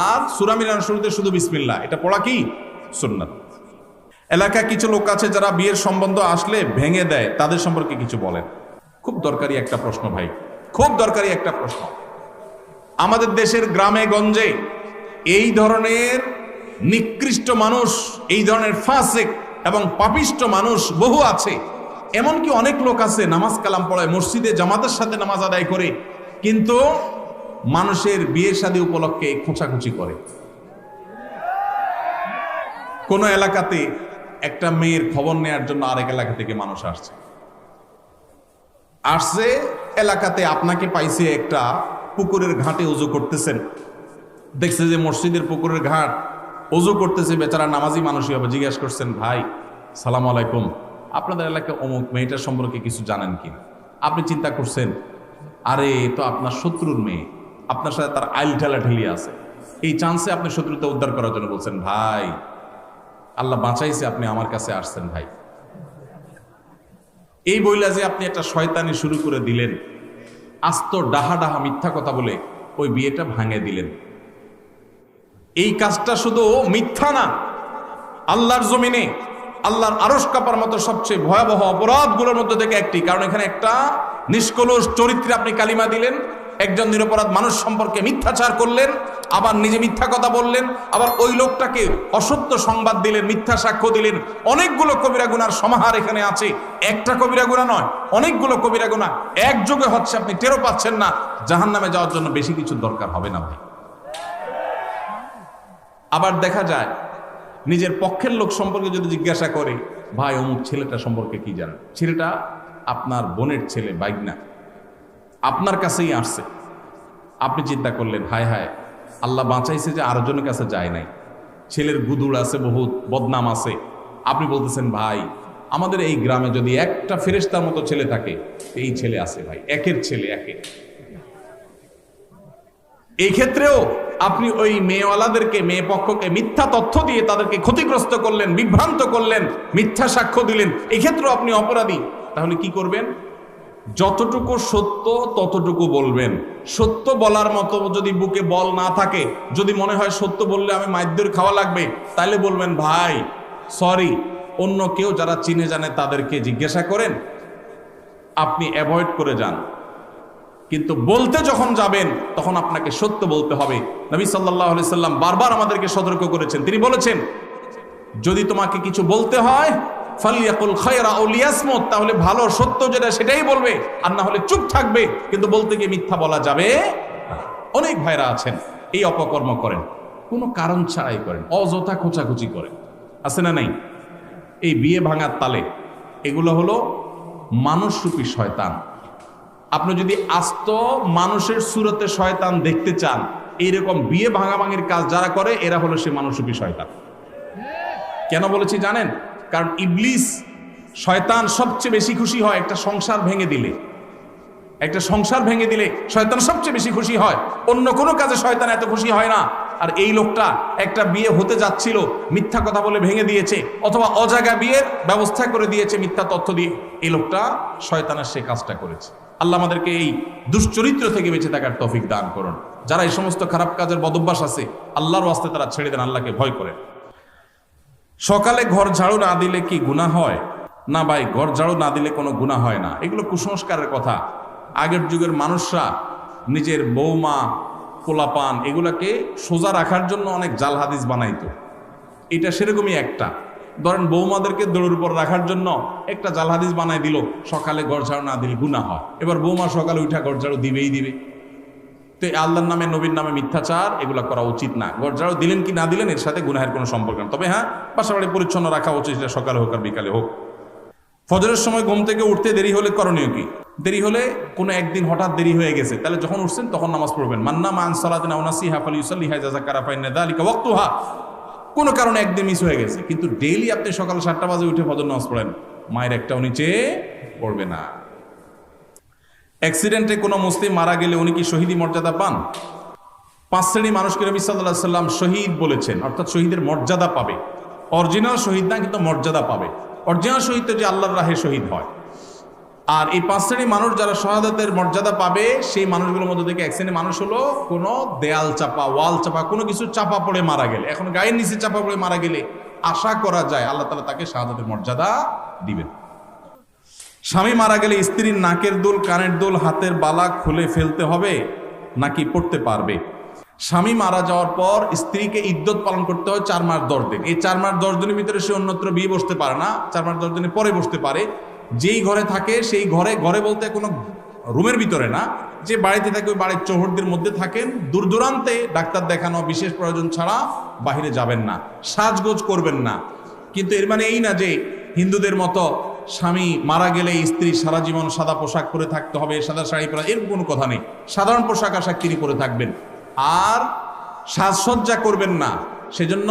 আর সূরা মিলানোর শুরুতে শুধু বিসমিল্লাহ, এটা পড়া কি সুন্নাত। এলাকায় কিছু লোক আছে যারা বিয়ের সম্বন্ধ আসলে ভেঙে দেয়, তাদের সম্পর্কে কিছু বলেন। খুব দরকারি একটা প্রশ্ন ভাই, খুব দরকারি একটা প্রশ্ন। আমাদের দেশের গ্রামে গঞ্জে এই ধরনের নিকৃষ্ট মানুষ, এই ধরনের ফাসিক এবং পাপিষ্ট মানুষ বহু আছে। এমনকি অনেক লোক আছে নামাজ কালাম পড়ায়, মসজিদে জামাতের সাথে নামাজ আদায় করে, কিন্তু মানুষের বিয়ে শাদী উপলক্ষে খোঁচাখুচি করে। কোন এলাকাতে একটা মেয়ের খবর নেয়ার জন্য আরেক এলাকা থেকে মানুষ আসছে এলাকাতে আপনাকে পাইছে একটা পুকুরের ঘাটে উজু করতেছেন, দেখছে যে মসজিদের পুকুরের ঘাট ওযু করতেছে, বেচারা নামাজি মানুষই হবে। জিজ্ঞেস করছেন, ভাই সালাম আলাইকুম, আপনাদের এলাকায় অমুক মেয়েটার সম্পর্কে কিছু জানেন কি? আপনি চিন্তা করছেন, আরে তো আপনার শত্রুর মেয়ে, আপনার সাথে তার আইল ঠেলাঠেলি আছে। এই চান্সে আপনি শত্রুতা উদ্ধার করার জন্য বলছেন, ভাই আল্লাহ বাঁচাইছে, আপনি আমার কাছে আসছেন ভাই। এই বইলা যে আপনি একটা শয়তানি শুরু করে দিলেন, আস্ত ডাহা ডাহা মিথ্যা কথা বলে ওই বিয়েটা ভাঙে দিলেন। এই কাজটা শুধু মিথ্যা না, আল্লাহর জমিনে আল্লাহর আরশ কাঁপার মতো সবচেয়ে ভয়াবহ অপরাধগুলোর মধ্যে থেকে একটি। কারণ এখানে একটা নিষ্কলুষ চরিত্রে আপনি কালিমা দিলেন, একজন নিরপরাধ মানুষ সম্পর্কে মিথ্যাচার করলেন, আবার নিজে মিথ্যা কথা বললেন, আবার ওই লোকটাকে অসত্য সংবাদ দিলেন, মিথ্যা সাক্ষ্য দিলেন। অনেকগুলো কবিরা গুনার সমাহার এখানে আছে, একটা কবিরা গুনাহ নয়, অনেকগুলো কবিরা গুনাহ একযোগে হচ্ছে, আপনি টেরও পাচ্ছেন না। জাহান্নামে যাওয়ার জন্য বেশি কিছু দরকার হবে না ভাই। আবার দেখা যায় নিজের পক্ষের লোক সম্পর্কে যদি জিজ্ঞাসা করে, ভাই অমুক ছেলেটা সম্পর্কে কি জানেন? ছেলেটা আপনার বোনের ছেলে, বাইগনা, আপনার কাছেই আসছে। আপনি চিন্তা করলেন, হায় হায় আল্লাহ বাঁচাইছে যে আরেকজনের কাছে যায় নাই, ছেলের গুদুল আছে, বহুত বদনাম আছে। আপনি বলতেছেন, ভাই আমাদের এই গ্রামে যদি একটা ফেরেশতার মতো ছেলে থাকে, এই ছেলে আছে ভাই, একের ছেলে একের। এই ক্ষেত্রেও আপনি ওই মেয়েওয়ালাদেরকে, মেয়ে পক্ষকে মিথ্যা তথ্য দিয়ে তাদেরকে ক্ষতিগ্রস্ত করলেন, বিভ্রান্ত করলেন, মিথ্যা সাক্ষ্য দিলেন। এক্ষেত্রেও আপনি অপরাধী। তাহলে কি করবেন? যতটুকু সত্য ততটুকু বলবেন। সত্য বলার মতো যদি বুকে বল না থাকে, যদি মনে হয় সত্য বললে আমি মাইদ্যর খাওয়া লাগবে, তাহলে বলবেন, ভাই সরি, অন্য কেউ যারা চিনে জানে তাদেরকে জিজ্ঞাসা করেন, আপনি অ্যাভয়েড করে যান। কিন্তু বলতে যখন যাবেন তখন আপনাকে সত্য বলতে হবে। নবী সাল্লাল্লাহু আলাইহি সাল্লাম বারবার আমাদেরকে সতর্ক করেছেন। তিনি বলেছেন, যদি তোমাকে কিছু বলতে হয় ফালিয়াকুল খায়রা আও লিয়াসমুত, তাহলে ভালো সত্য যেটা সেটাই বলবে, আর না হলে চুপ থাকবে। কিন্তু বলতে গিয়ে মিথ্যা বলা যাবে না। অনেক ভাইরা আছেন এই অপকর্ম করেন, কোনো কারণ ছাড়াই করেন, অযথা খোঁচাখুচি করেন, আছে না নাই? এই বিয়ে ভাঙার তালে এগুলো হলো মানুষরূপী শয়তান। আপনি যদি আস্ত মানুষের সুরতে শয়তান দেখতে চান, এইরকম বিয়ে ভাঙাভাঙির কাজ যারা করে এরা হলো সে মানুষরূপী শয়তান। কেন বলেছি জানেন? কারণ ইবলিস শয়তান সবচেয়ে বেশি খুশি হয় একটা সংসার ভেঙে দিলে। একটা সংসার ভেঙে দিলে শয়তান সবচেয়ে বেশি খুশি হয়, অন্য কোনো কাজে শয়তান এত খুশি হয় না। আর এই লোকটা একটা বিয়ে হতে যাচ্ছিল, মিথ্যা কথা বলে ভেঙে দিয়েছে, অথবা অজাগা বিয়ের ব্যবস্থা করে দিয়েছে মিথ্যা তথ্য দিয়ে। এই লোকটা শয়তানের সে কাজটা করেছে। আল্লাহ আমাদেরকে এই দুশ্চরিত্র থেকে বেঁচে থাকার তৌফিক দান করুন। যারা এই সমস্ত খারাপ কাজের বদভ্যাস আছে, আল্লাহর ওয়াস্তে তারা ছেড়ে দেন, আল্লাহকে ভয় করেন। সকালে ঘর ঝাড়ু না দিলে কি গুনাহ হয়? না ভাই, ঘর ঝাড়ু না দিলে কোনো গুনাহ হয় না। এগুলো কুসংস্কারের কথা। আগের যুগের মানুষরা নিজের বৌমা, পোলাপান এগুলাকে সোজা রাখার জন্য অনেক জাল হাদিস বানাইতো। এটা সেরকমই একটা। ধরেন বৌমাদেরকে দৌড়ের উপর রাখার জন্য একটা জাল হাদিস বানাই দিল, সকালে ঘর ঝাড়ু না দিলে গুনাহ হয়। এবার বৌমা সকালে উঠা ঘর ঝাড়ু দিবেই দিবে। তো আল্লাহর নামে, নবীর নামে মিথ্যাচার এগুলো করা উচিত না। ঘর ঝাড়ু দিলেন কি না দিলেন এর সাথে গুনাহের কোনো সম্পর্ক না। তবে হ্যাঁ, বাসাবাড়ি পরিচ্ছন্ন রাখা উচিত, সেটা সকালে হোক আর বিকালে হোক। ফজরের সময় ঘুম থেকে উঠতে দেরি হলে করণীয় কি? দেরি হলে কোনো একদিন হঠাৎ দেরি হয়ে গেছে, তাহলে যখন উঠছেন তখন নামাজ পড়বেন। মান্না মান সালাতিন আও নাসিহা ফালিউসাল্লিহা ইযা যাকারা ফাইন্না যালিকা ওয়াক্তুহা। কোনো কারণে একদিন মিস হয়ে গেছে, কিন্তু ডেইলি আপনি সকাল 7টা বাজে উঠে ফজর নামাজ পড়েন, মায়ের একটাও নিচে পড়বে না। অ্যাক্সিডেন্টে কোনো মুসলিম মারা গেলে উনি কি শহীদি মর্যাদা পান? 5 শ্রেণী মানুষকে নবী সাল্লাল্লাহু আলাইহি সাল্লাম শহীদ বলেছেন, অর্থাৎ শহীদের মর্যাদা পাবে। অরিজিনাল শহীদ না, কিন্তু মর্যাদা পাবে। অরিজিনাল শহীদ তো যে আল্লাহর রাহে শহীদ হয়। আর এই 5 শ্রেণী মানুষ যারা শাহাদাতের মর্যাদা পাবে, সেই মানুষগুলোর মধ্যে থেকে এক শ্রেণী মানুষ হলো কোনো দেয়াল চাপা, ওয়াল চাপা, কোনো কিছু চাপা পড়ে মারা গেলে। এখন গায়ের নিচে চাপা পড়ে মারা গেলে আশা করা যায় আল্লাহ তাআলা তাকে শাহাদাতের মর্যাদা দিবেন। স্বামী মারা গেলে স্ত্রীর নাকের দুল, কানের দুল, হাতের বালা খুলে ফেলতে হবে নাকি পড়তে পারবে? স্বামী মারা যাওয়ার পর স্ত্রীকে ইদ্যত পালন করতে হয় 4 মাস 10 দিন। এই 4 মাস 10 দিনের ভিতরে সে অন্যত্র বিয়ে বসতে পারে না, 4 মাস 10 দিনের পরে বসতে পারে। যেই ঘরে থাকে সেই ঘরে, ঘরে বলতে কোনো রুমের ভিতরে না, যে বাড়িতে থাকে ওই বাড়ির চৌহদ্দির মধ্যে থাকেন। দূর দূরান্তে ডাক্তার দেখানো বিশেষ প্রয়োজন ছাড়া বাহিরে যাবেন না, সাজগোজ করবেন না। কিন্তু এর মানে এই না যে হিন্দুদের মতো স্বামী মারা গেলে স্ত্রী সারা জীবন সাদা পোশাক পরে থাকতে হবে, সাদা শাড়ি পরা, এরকম কোনো কথা নেই। সাধারণ পোশাক আশাক তিনি পরে থাকবেন। আর সাজসজ্জা করবেন না, সেজন্য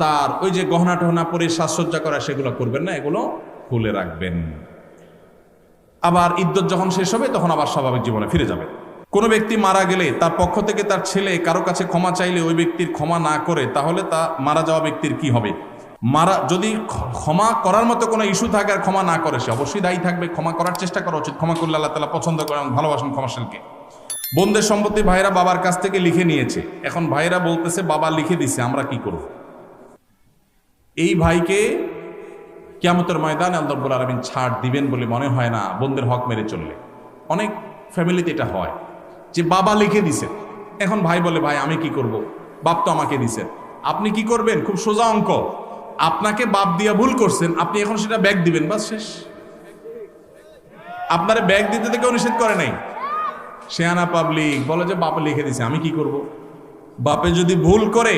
তার ওই যে গহনা টহনা পরে সাজসজ্জা করা সেগুলো করবেন না, এগুলো খুলে রাখবেন। আবার ইদ্যত যখন শেষ হবে তখন আবার স্বাভাবিক জীবনে ফিরে যাবে। কোনো ব্যক্তি মারা গেলে তার পক্ষ থেকে তার ছেলে কারো কাছে ক্ষমা চাইলে ওই ব্যক্তির ক্ষমা না করে, তাহলে তা মারা যাওয়া ব্যক্তির কি হবে? যদি ক্ষমা করার মতো কোনো ইস্যু থাকে আর ক্ষমা না করে, সে অবশ্যই দায়ী থাকবে। ক্ষমা করার চেষ্টা করা উচিত, ক্ষমা করলে আল্লাহ তাআলা পছন্দ করেন, ভালোবাসেন ক্ষমাশীলকে। বোনদের সম্পত্তি ভাইরা বাবার কাছ থেকে লিখে নিয়েছে, এখন ভাইরা বলতেছে বাবা লিখে দিছে, আমরা কি করব? এই ভাইকে কিয়ামতের ময়দানে আল্লাহ রাব্বুল আলামিন ছাড় দিবেন বলে মনে হয় না বোনদের হক মেরে চললে। অনেক ফ্যামিলিতে এটা হয় যে বাবা লিখে দিছে, এখন ভাই বলে ভাই আমি কি করব, বাপ তো আমাকে দিছে। আপনি কি করবেন? খুব সোজা অঙ্ক, আপনাকে বাপ দিয়া ভুল করছেন, আপনি এখন সেটা ব্যাগ দিবেন, বাস শেষ। আপনারে ব্যাগ দিতে তো কেউ নিষেধ করে নাই। শেয়ানা পাবলিক বলে যে বাপে লিখে দিছে, আমি কি করব? বাপে যদি ভুল করে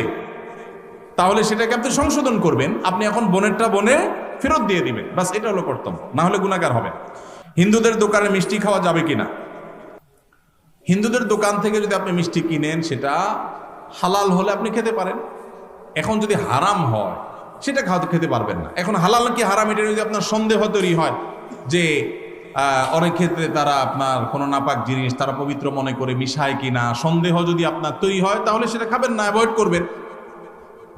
তাহলে সেটাকে আপনি সংশোধন করবেন, আপনি এখন বোনেরটা বোনে ফেরত দিয়ে দিবেন, বাস এটা হলো কর্তব্য, না হলে গুনাহগার হবেন। হিন্দুদের দোকানে মিষ্টি খাওয়া যাবে কিনা? হিন্দুদের দোকান থেকে যদি আপনি মিষ্টি কিনেন সেটা হালাল হলে আপনি খেতে পারেন। এখন যদি হারাম হয় সেটা খেতে পারবেন না। এখন হালাল কি হারাম এটা যদি আপনার সন্দেহ তৈরি হয় যে অনেক ক্ষেত্রে তারা আপনার কোনো নাপাক জিনিস তারা পবিত্র মনে করে মিশায় কিনা, সন্দেহ যদি আপনার তৈরি হয় তাহলে সেটা খাবেন না, অ্যাভয়েড করবেন।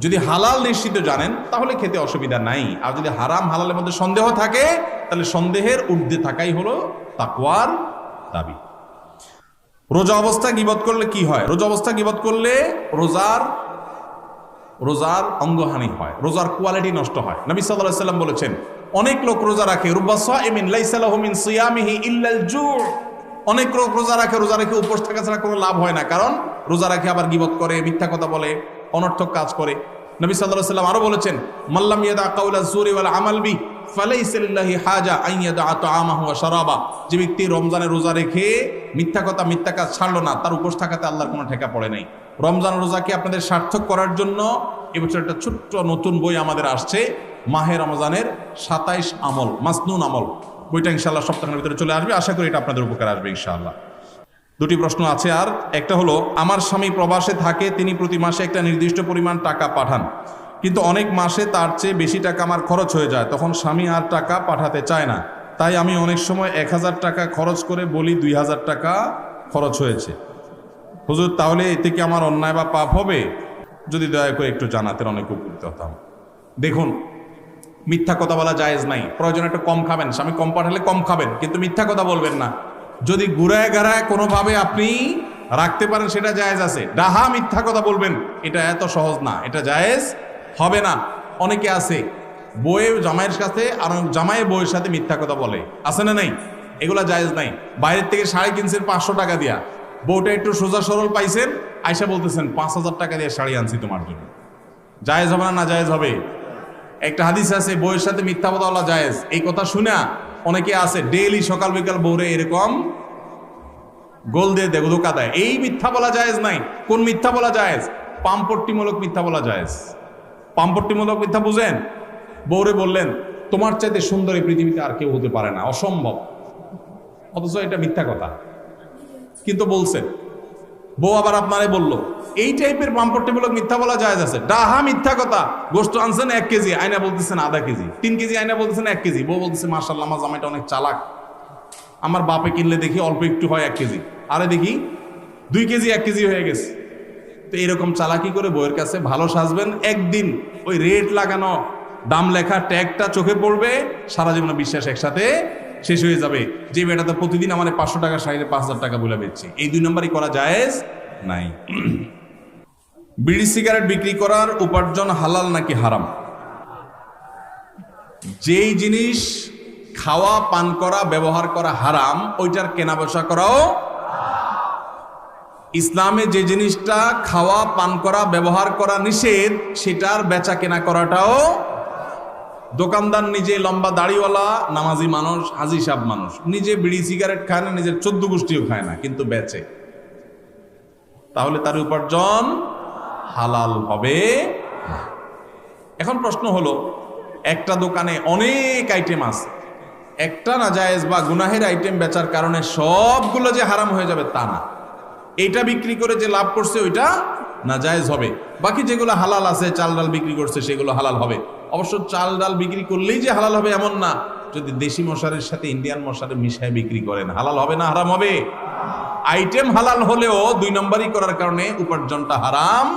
যদি হালাল নিশ্চিত জানেন তাহলে খেতে অসুবিধা নাই। আর যদি হারাম হালালের মধ্যে সন্দেহ থাকে তাহলে সন্দেহের ঊর্ধ্বে থাকাই হলো তাকওয়ার দাবি। রোজা অবস্থা গীবত করলে কি হয়? রোজা অবস্থা গীবত করলে রোজার অঙ্গহানি হয়, রোজার কোয়ালিটি নষ্ট হয়। নবী সাল্লাল্লাহু আলাইহি ওয়াসাল্লাম বলেছেন অনেক লোক রোজা রাখে, রুব্বা সাইমিন লাইসা লাহু মিন সিয়ামিহি ইল্লাল জু', অনেক লোক রোজা রেখে উপোস থাকা ছাড়া কোনো লাভ হয় না, কারণ রোজা রাখে আবার গীবত করে, মিথ্যা কথা বলে, অনর্থক কাজ করে। নবী সাল্লাল্লাহু আলাইহি ওয়াসাল্লাম আরো বলেছেন মাল্লাম ইয়াদা কাউলা যুরি ওয়াল আমাল বি ফালাইসা লিল্লাহি হাজা আন ইয়াদা তাআমাহু ওয়া শারাবা, যে ব্যক্তি রমজানে রোজা রেখে মিথ্যা কথা মিথ্যা কাজ ছাড়লো না, তার উপোস থাকাতে আল্লাহর কোনো ঠেকা পড়ে নাই। রমজান রোজাকে আপনাদের সার্থক করার জন্য এবছর একটা ছোট্ট নতুন বই আমাদের আসছে, মাহে রমজানের 27 আমল, মাসনুন আমল। বইটা ইনশাআল্লাহ সপ্তাহের ভিতরে চলে আসবে, আশা করি এটা আপনাদের উপকার আসবে ইনশাআল্লাহ। দুটি প্রশ্ন আছে আর, একটা হলো আমার স্বামী প্রবাসে থাকে, তিনি প্রতি মাসে একটা নির্দিষ্ট পরিমাণ টাকা পাঠান, কিন্তু অনেক মাসে তার চেয়ে বেশি টাকা আমার খরচ হয়ে যায়, তখন স্বামী আর টাকা পাঠাতে চায় না, তাই আমি অনেক সময় 1000 টাকা খরচ করে বলি 2000 টাকা খরচ হয়েছে। হুজুর তাহলে এতে কি আমার অন্যায় বা পাপ হবে? যদি দয়া করে একটু জানাতেন অনেক উপকৃত হতাম। দেখুন, মিথ্যা কথা বলা জায়েজ নাই, প্রয়োজন একটু কম খাবেন, স্বামী কম পাঠালে কম খাবেন, কিন্তু মিথ্যা কথা বলবেন না। যদি ঘুরায় গাড়ায় কোনোভাবে আপনি রাখতে পারেন সেটা জায়েজ আছে, ডাহা মিথ্যা কথা বলবেন এটা এত সহজ না, এটা জায়েজ হবে না। অনেকে আছে বউয়ের জামাইয়ের সাথে আর জামাইয়ের বউয়ের সাথে মিথ্যা কথা বলে, আছে না নাই? এগুলা জায়েজ নাই। বাইরের থেকে শাড়ি কিনছেন 500 টাকা দিয়া, বউটা একটু সোজা সরল পাইছেন, আয়সা বলতেছেন 5000 টাকা দিয়ে শাড়ি আনছি তোমার জন্য, জায়েজ হবে না? না জায়েজ হবে। একটা হাদিস আছে বউয়ের সাথে মিথ্যা কথা বলা জায়েজ, এই কথা শুনে অনেকে আছে ডেইলি সকাল বিকাল বউরে এরকম গোল দিয়ে ধোকা দেয়। এই মিথ্যা বলা জায়েজ নাই। কোন মিথ্যা বলা জায়েজ? পামপট্টিমূলক মিথ্যা বলা জায়েজ। পামপট্টিমূলক মিথ্যা বুঝেন? বউরে বললেন তোমার চাইতে সুন্দর এই পৃথিবীতে আর কেউ হতে পারে না, অসম্ভব, অথচ এটা মিথ্যা কথা, কিন্তু বলছেন। বউ আবার আপনারে বলল, এই টাইপের পামপট্টিমূলক মিথ্যা বলা জায়েজ আছে। ডাহা মিথ্যা কথা, গোশত আনছেন 1 কেজি, আয়না বলতেছেন আধা কেজি, 3 কেজি আয়না বলতেছেন 1 কেজি, বউ বলতেছে মাশাআল্লাহ আমার জামাইটা অনেক চালাক, আমার বাপে কিনলে দেখি অল্প একটু হয় 1 কেজি, আরে দেখি 2 কেজি 1 কেজি হয়ে গেছে। তো এরকম চালাকি করে বউয়ের কাছে ভালো সাজবেন, একদিন ওই রেট লাগানো দাম লেখা ট্যাগটা চোখে পড়বে, সারা জীবনে বিশ্বাস একসাথে শেষ হয়ে যাবে যে বেটাতে প্রতিদিন আমার 500 টাকা শাড়িতে 5000 টাকা বলে বেচছে। এই 2 নম্বরই করা জায়েজ নাই। বিড়ি সিগারেট বিক্রি করার উপার্জন হালাল নাকি হারাম? যেই জিনিস খাওয়া পান করা ব্যবহার করা হারাম, ওইটার কেনা বেচা করাও। ইসলামে যে জিনিসটা খাওয়া পান করা ব্যবহার করা নিষেধ, সেটার বেচা কেনা করাটাও। দোকানদার নিজে লম্বা দাড়িওয়ালা নামাজি মানুষ, হাজি সাহেব মানুষ, নিজে বিড়ি সিগারেট খায় না, নিজের 14 গোষ্ঠীও খায় না, কিন্তু বেচে, তাহলে তার উপার্জন হালাল হবে না। এখন প্রশ্ন হলো, একটা দোকানে অনেক আইটেম আছে, একটা নাজায়েজ বা গুনাহের আইটেম বেচার কারণে সবগুলো যে হারাম হয়ে যাবে তা না। এইটা বিক্রি করে যে লাভ করছে ওইটা নাজায়েজ হবে। বাকি যেগুলো হালাল আছে, চাল ডাল বিক্রি করছে, সেগুলো হালাল হবে। অবশ্য চাল ডাল বিক্রি করলেই যে হালাল হবে এমন না। যদি দেশি মশারির সাথে ইন্ডিয়ান মশারি মিশায় বিক্রি করেন, হালাল হবে না হারাম হবে? আইটেম হালাল হলেও 2 নম্বরই করার কারণে উপার্জনটা হারাম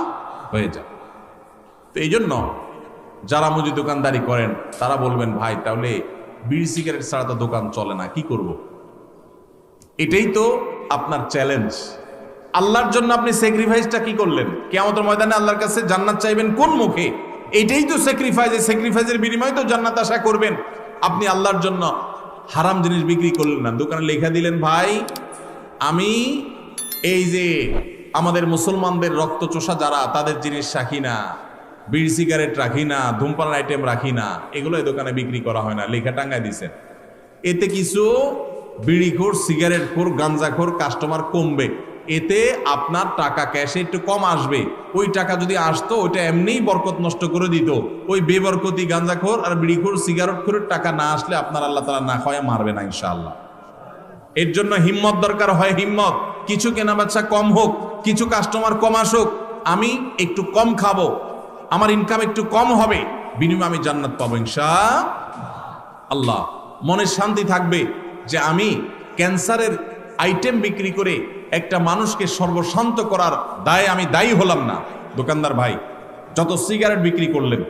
হয়ে যায়। তো এই জন্য যারা মুদি দোকানদারি করেন তারা বলবেন, ভাই তাহলে বিড়ি সিগারেট ছাড়া তো দোকান চলে না, কি করব? এটাই তো আপনার চ্যালেঞ্জ। আল্লাহর জন্য আপনি স্যাক্রিফাইসটা কি করলেন? কিয়ামতের ময়দানে আল্লাহর কাছে জান্নাত চাইবেন কোন মুখে? এটাই তো স্যাক্রিফাইস। এই স্যাক্রিফাইসের বিনিময়ে তো জান্নাত আশা করবেন। আপনি আল্লাহর জন্য হারাম জিনিস বিক্রি করলেন না, দোকানে লেখা দিলেন, ভাই আমি এই যে আমাদের মুসলমানদের রক্তচোষা যারা, তাদের জিনিস রাখি না, বিড়ি সিগারেট রাখি না, ধূমপান আইটেম রাখি না, এগুলো এই দোকানে বিক্রি করা হয় না, লেখা টাঙ্গায় দিছেন। এতে কিছু বিড়িখোর, সিগারেটখোর, গাঞ্জাখোর কাস্টমার কমবে, এতে আপনার টাকা ক্যাশে একটু কম আসবে। ওই টাকা যদি আসতো, ওইটা এমনিই বরকত নষ্ট করে দিত। ওই বেবরকতি গাঞ্জাখোর আর বিড়িখোর, সিগারেটখোরের টাকা না আসলে আপনার আল্লাহ তাআলা না খাওয়া মারবে না ইনশাআল্লাহ। এর জন্য হিম্মত দরকার হয়, হিম্মত। কিছু কেনাবেচা কম হোক, কিছু কাস্টমার কম আসুক, আমি একটু কম খাবো, আমার ইনকাম একটু কম হবে, বিনিময়ে আমি জান্নাত পাবো ইনশাআল্লাহ। মনে শান্তি থাকবে যে আমি ক্যান্সারের আইটেম বিক্রি করে একটা মানুষকে সর্বশান্ত করার দায়ে আমি দায়ী হলাম না। দোকানদার ভাই যত সিগারেট বিক্রি করলেন,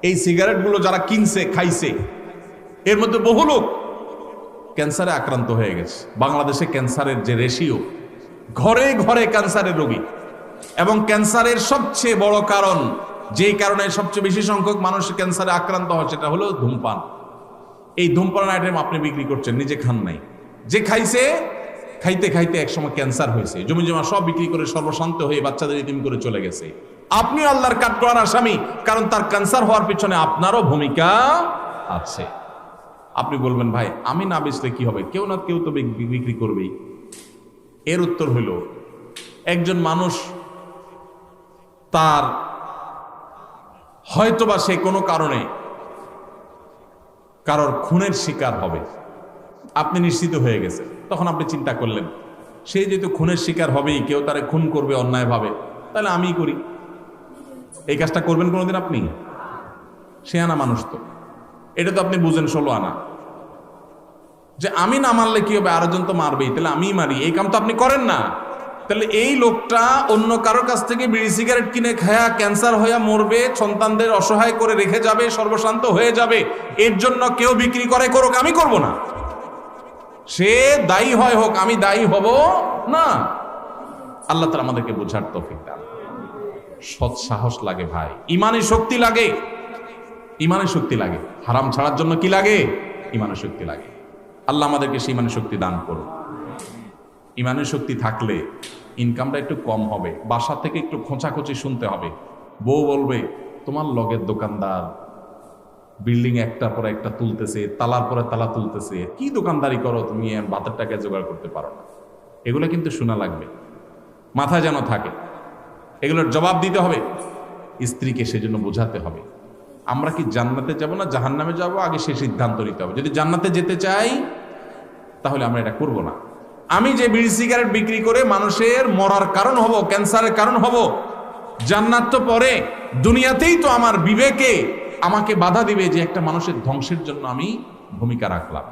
এই সিগারেটগুলো যারা কিনছে, খাইছে, এর মধ্যে বহু লোক ক্যান্সারে আক্রান্ত হয়ে গেছে। বাংলাদেশে ক্যান্সারের যে রেশিও, ঘরে ঘরে ক্যান্সারের রোগী, এবং ক্যান্সারের সবচেয়ে বড় কারণ, যেই কারণে সবচেয়ে বেশি সংখ্যক মানুষ ক্যান্সারে আক্রান্ত হয়, সেটা হলো ধূমপান। এই ধূমপান আইটেম আপনি বিক্রি করছেন, নিজে খান নাই, যে খাইছে, খাইতে খাইতে একসময় ক্যান্সার হয়েছে, জমি জমা সব বিক্রি করে সর্বশান্ত হয়ে বাচ্চাদের ইতিম করে চলে গেছে। আপনি আল্লাহর কাঠগড়ার আসামি, কারণ তার ক্যান্সার হওয়ার পিছনে আপনারও ভূমিকা আছে। আপনি বলবেন, ভাই আমি না বেচলে কি হবে, কেউ না কেউ তো বিক্রি করবেই। এর উত্তর হইল, একজন মানুষ তার হয়তোবা সে কোনো কারণে কারোর খুনের শিকার হবে, আপনি নিশ্চিত হয়ে গেছে, তখন আপনি চিন্তা করলেন, সে যেহেতু খুনের শিকার হবেই, কেউ তারে খুন করবে অন্যায়ভাবে, তাহলে আমিই করি। এই কাজটা করবেন কোনোদিন আপনি? সে আনা মানুষ তো, এটা তো আপনি বুঝেন 16 আনা, যে আমি না মারলে কি হবে, আরেকজন তো মারবেই, তাহলে আমিই মারি, এই কাম তো আপনি করেন না। তাহলে এই লোকটা অন্য কারোর কাছ থেকে বিড়ি সিগারেট কিনে খায়া ক্যান্সার হয়ে মরবে, সন্তানদের অসহায় করে রেখে যাবে, সর্বশান্ত হয়ে যাবে, এর জন্য কেউ বিক্রি করে করুক, আমি করব না। সে দায়ী হয় হোক, আমি দায়ী হব না। আল্লাহ তাআলা আমাদেরকে বোঝার তৌফিক দান। সৎ সাহস লাগে ভাই, ইমানের শক্তি লাগে, ইমানের শক্তি লাগে। হারাম ছাড়ার জন্য কি লাগে? ইমানের শক্তি লাগে। আল্লাহ আমাদেরকে সেই ইমানের শক্তি দান করুন। ইমানের শক্তি থাকলে ইনকামটা একটু কম হবে, বাসা থেকে একটু খোঁচাখুচি শুনতে হবে। বউ বলবে, তোমার লগের দোকানদার বিল্ডিং একটার পর একটা তুলতেছে, তালার পরে তালা তুলতেছে, কি দোকানদারি করো তুমি, ভাতের টাকা জোগাড় করতে পারো না। এগুলো কিন্তু শোনা লাগবে, মাথায় যেন থাকে, এগুলোর জবাব দিতে হবে। স্ত্রীকে সেজন্য বোঝাতে হবে, আমরা কি জান্নাতে যাব না জাহান্নামে যাব, আগে সে সিদ্ধান্ত নিতে হবে। যদি জান্নাতে যেতে চাই তাহলে আমরা এটা করব না। আমি যে বিড়ি সিগারেট বিক্রি করে মানুষের মরার কারণ হব, ক্যান্সারের কারণ হব, জান্নাত তো পরে, দুনিয়াতেই তো আমার বিবেকে আমাকে বাধা দিবে যে একটা মানুষের ধ্বংসের জন্য আমি ভূমিকা রাখলাম।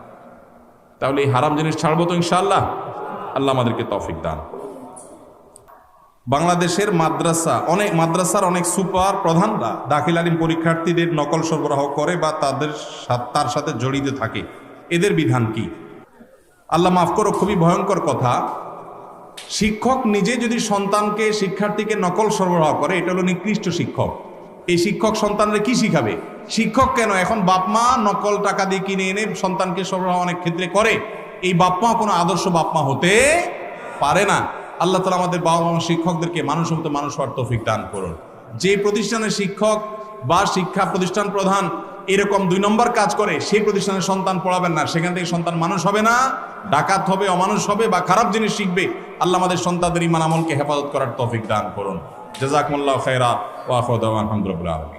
তাহলে এই হারাম জিনিস ছাড়বো তো ইনশাআল্লাহ। আল্লাহ আমাদেরকে তৌফিক দান। বাংলাদেশের মাদ্রাসার অনেক সুপার প্রধানরা দাখিল আলিম পরীক্ষার্থীদের নকল সরবরাহ করে বা তার সাথে জড়িত থাকে, এদের বিধান কি? আল্লাহ মাফ করো, খুবই ভয়ঙ্কর কথা। শিক্ষক নিজে যদি সন্তানকে, শিক্ষার্থীকে নকল সরবরাহ করে, এটা হলো নিকৃষ্ট শিক্ষক। এই শিক্ষক সন্তানরা কি শিখাবে? শিক্ষক কেন, এখন বাপ মা নকল টাকা দিয়ে কিনে এনে সন্তানকে সরবরাহ অনেক ক্ষেত্রে করে। এই বাপ মা কোনো আদর্শ বাপ মা হতে পারে না। আল্লাহ তাআলা আমাদের বাবা মা শিক্ষকদেরকে মানুষ মতো মানুষ হওয়ার তৌফিক দান করুন। যে প্রতিষ্ঠানের শিক্ষক বা শিক্ষা প্রতিষ্ঠান প্রধান এরকম 2 নম্বর কাজ করে, সেই প্রতিষ্ঠানের সন্তান পড়াবেন না, সেখান থেকে সন্তান মানুষ হবে না, ডাকাত হবে, অমানুষ হবে বা খারাপ জিনিস শিখবে। আল্লাহ আমাদের সন্তানদের ঈমান আমলকে হেফাজত করার তৌফিক দান করুন। জাযাকুমুল্লাহু খায়রা ওয়া আখিরু দাওয়ানা আলহামদুলিল্লাহ।